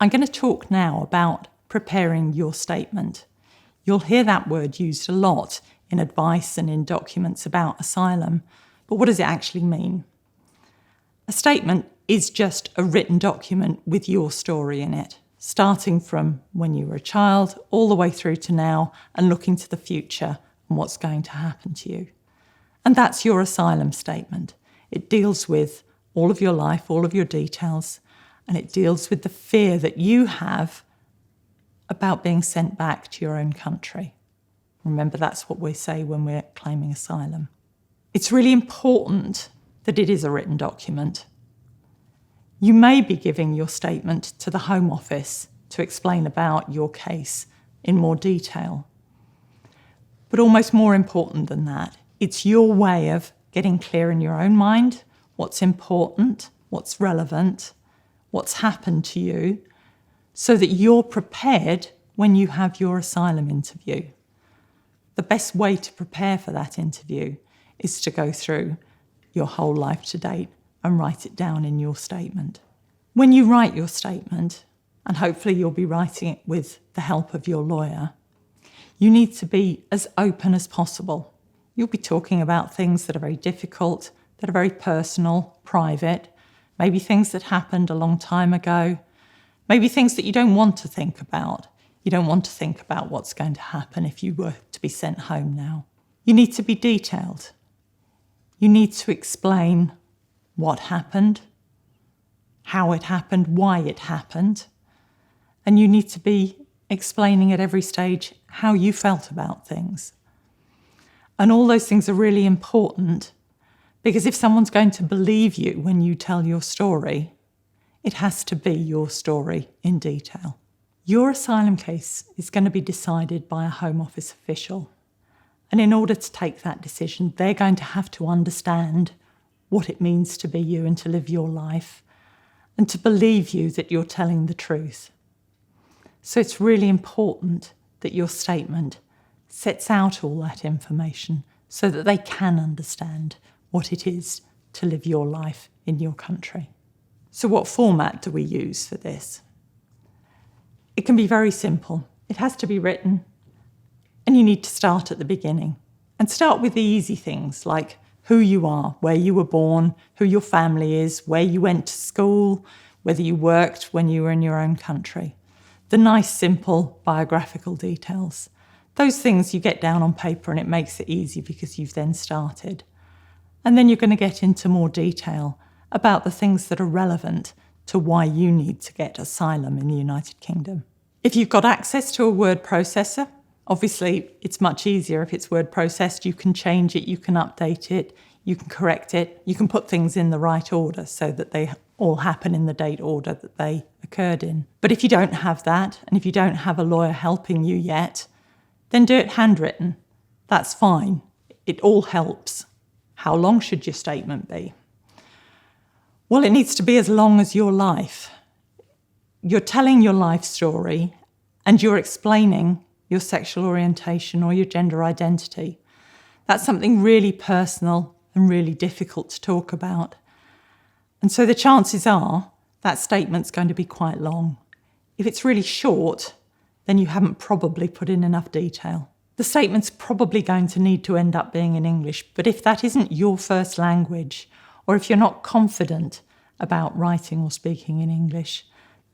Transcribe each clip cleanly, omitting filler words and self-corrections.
I'm going to talk now about preparing your statement. You'll hear that word used a lot in advice and in documents about asylum, but what does it actually mean? A statement is just a written document with your story in it, starting from when you were a child all the way through to now and looking to the future and what's going to happen to you. And that's your asylum statement. It deals with all of your life, all of your details, and it deals with the fear that you have about being sent back to your own country. Remember, that's what we say when we're claiming asylum. It's really important that it is a written document. You may be giving your statement to the Home Office to explain about your case in more detail. But almost more important than that, it's your way of getting clear in your own mind what's important, what's relevant, what's happened to you, so that you're prepared when you have your asylum interview. The best way to prepare for that interview is to go through your whole life to date and write it down in your statement. When you write your statement, and hopefully you'll be writing it with the help of your lawyer, you need to be as open as possible. You'll be talking about things that are very difficult, that are very personal, private, maybe things that happened a long time ago, maybe things that you don't want to think about. You don't want to think about what's going to happen if you were to be sent home now. You need to be detailed. You need to explain what happened, how it happened, why it happened, and you need to be explaining at every stage how you felt about things. And all those things are really important because if someone's going to believe you when you tell your story, it has to be your story in detail. Your asylum case is going to be decided by a Home Office official. And in order to take that decision, they're going to have to understand what it means to be you and to live your life and to believe you that you're telling the truth. So it's really important that your statement sets out all that information so that they can understand what it is to live your life in your country. So what format do we use for this? It can be very simple. It has to be written, and you need to start at the beginning. And start with the easy things like who you are, where you were born, who your family is, where you went to school, whether you worked when you were in your own country. The nice, simple biographical details. Those things you get down on paper and it makes it easy because you've then started. And then you're going to get into more detail about the things that are relevant to why you need to get asylum in the United Kingdom. If you've got access to a word processor, obviously it's much easier if it's word processed. You can change it, you can update it, you can correct it, you can put things in the right order so that they all happen in the date order that they occurred in. But if you don't have that, and if you don't have a lawyer helping you yet, then do it handwritten. That's fine. It all helps. How long should your statement be? Well, it needs to be as long as your life. You're telling your life story and you're explaining your sexual orientation or your gender identity. That's something really personal and really difficult to talk about. And so the chances are that statement's going to be quite long. If it's really short, then you haven't probably put in enough detail. The statement's probably going to need to end up being in English, but if that isn't your first language, or if you're not confident about writing or speaking in English,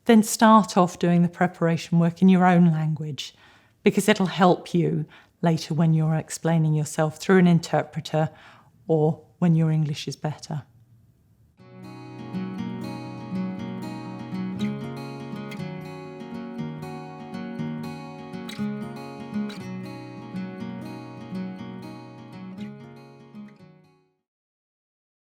then start off doing the preparation work in your own language, because it'll help you later when you're explaining yourself through an interpreter or when your English is better.